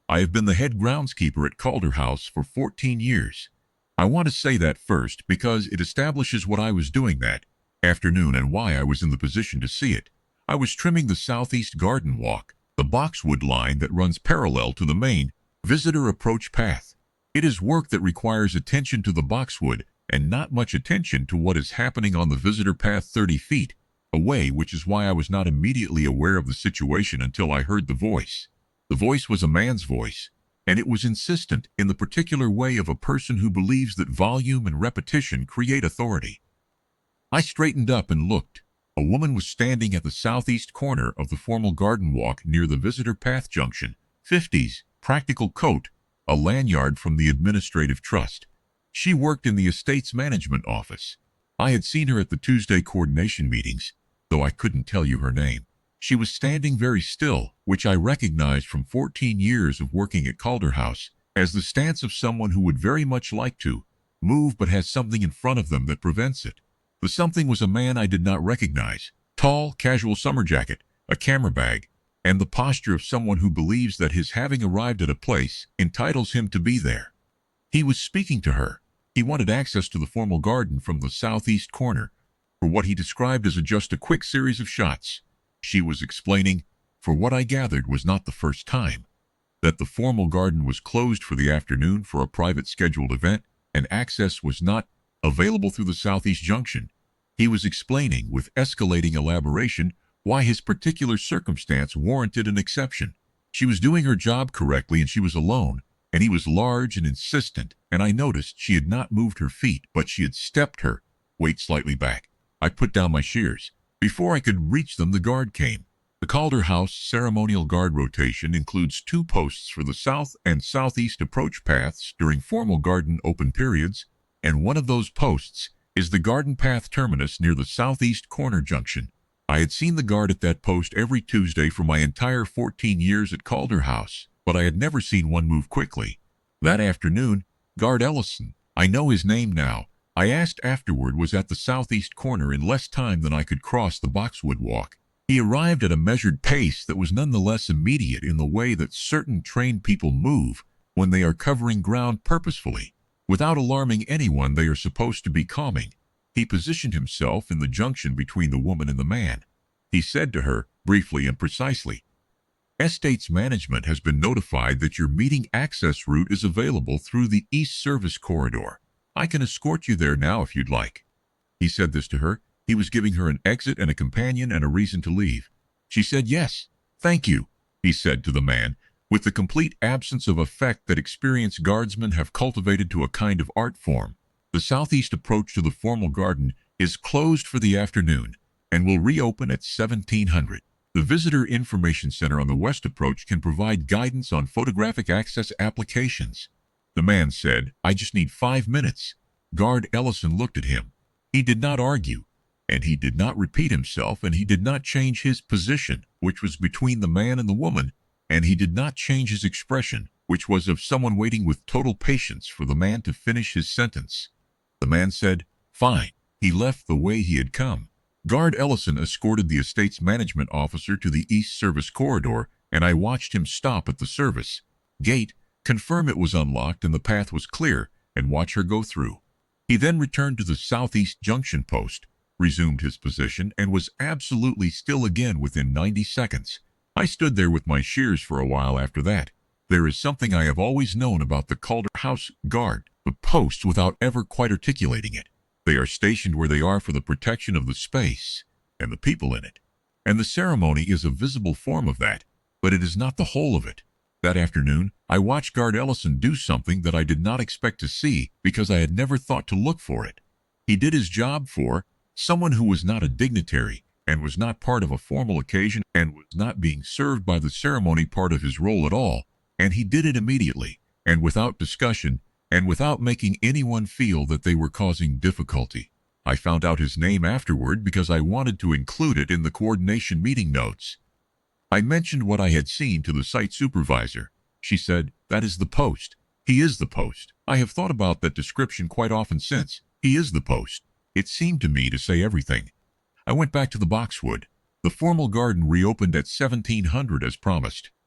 I have been the head groundskeeper at Calder House for 14 years. I want to say that first because it establishes what I was doing that afternoon and why I was in the position to see it. I was trimming the southeast garden walk, the boxwood line that runs parallel to the main visitor approach path. It is work that requires attention to the boxwood and not much attention to what is happening on the visitor path 30 feet away, which is why I was not immediately aware of the situation until I heard the voice. The voice was a man's voice, and it was insistent in the particular way of a person who believes that volume and repetition create authority. I straightened up and looked. A woman was standing at the southeast corner of the formal garden walk near the visitor path junction, 50s, practical coat, a lanyard from the administrative trust. She worked in the estate's management office. I had seen her at the Tuesday coordination meetings, though I couldn't tell you her name. She was standing very still, which I recognized from 14 years of working at Calder House as the stance of someone who would very much like to move but has something in front of them that prevents it. The something was a man I did not recognize, tall, casual summer jacket, a camera bag, and the posture of someone who believes that his having arrived at a place entitles him to be there. He was speaking to her. He wanted access to the formal garden from the southeast corner for what he described as just a quick series of shots. She was explaining, for what I gathered was not the first time, that the formal garden was closed for the afternoon for a private scheduled event and access was not available through the southeast junction. He was explaining with escalating elaboration why his particular circumstance warranted an exception. She was doing her job correctly and she was alone, and he was large and insistent, and I noticed she had not moved her feet, but she had stepped her weight slightly back. I put down my shears. Before I could reach them, the guard came. The Calder House ceremonial guard rotation includes 2 posts for the south and southeast approach paths during formal garden open periods, and one of those posts is the garden path terminus near the southeast corner junction. I had seen the guard at that post every Tuesday for my entire 14 years at Calder House, but I had never seen one move quickly. That afternoon, guard Ellison, I know his name now, I asked afterward, was at the southeast corner in less time than I could cross the boxwood walk. He arrived at a measured pace that was nonetheless immediate in the way that certain trained people move when they are covering ground purposefully. Without alarming anyone, they are supposed to be calming. He positioned himself in the junction between the woman and the man. He said to her, briefly and precisely, "Estates management has been notified that your meeting access route is available through the east service corridor. I can escort you there now if you'd like." He said this to her. He was giving her an exit and a companion and a reason to leave. She said, "Yes, thank you," he said to the man, with the complete absence of effect that experienced guardsmen have cultivated to a kind of art form. The southeast approach to the formal garden is closed for the afternoon and will reopen at 1700. The Visitor Information Center on the west approach can provide guidance on photographic access applications. The man said, "I just need 5 minutes." Guard Ellison looked at him. He did not argue, and he did not repeat himself, and he did not change his position, which was between the man and the woman, and he did not change his expression, which was of someone waiting with total patience for the man to finish his sentence. The man said, "Fine." He left the way he had come. Guard Ellison escorted the estate's management officer to the east service corridor, and I watched him stop at the service gate, confirm it was unlocked and the path was clear, and watch her go through. He then returned to the southeast junction post, resumed his position, and was absolutely still again within 90 seconds. I stood there with my shears for a while after that. There is something I have always known about the Calder House guard, the posts, without ever quite articulating it. They are stationed where they are for the protection of the space and the people in it. And the ceremony is a visible form of that, but it is not the whole of it. That afternoon, I watched Guard Ellison do something that I did not expect to see because I had never thought to look for it. He did his job for someone who was not a dignitary and was not part of a formal occasion and was not being served by the ceremony part of his role at all, and he did it immediately and without discussion and without making anyone feel that they were causing difficulty. I found out his name afterward because I wanted to include it in the coordination meeting notes. I mentioned what I had seen to the site supervisor. She said, "That is the post. He is the post. I have thought about that description quite often since. He is the post." It seemed to me to say everything. I went back to the boxwood. The formal garden reopened at 1700 as promised.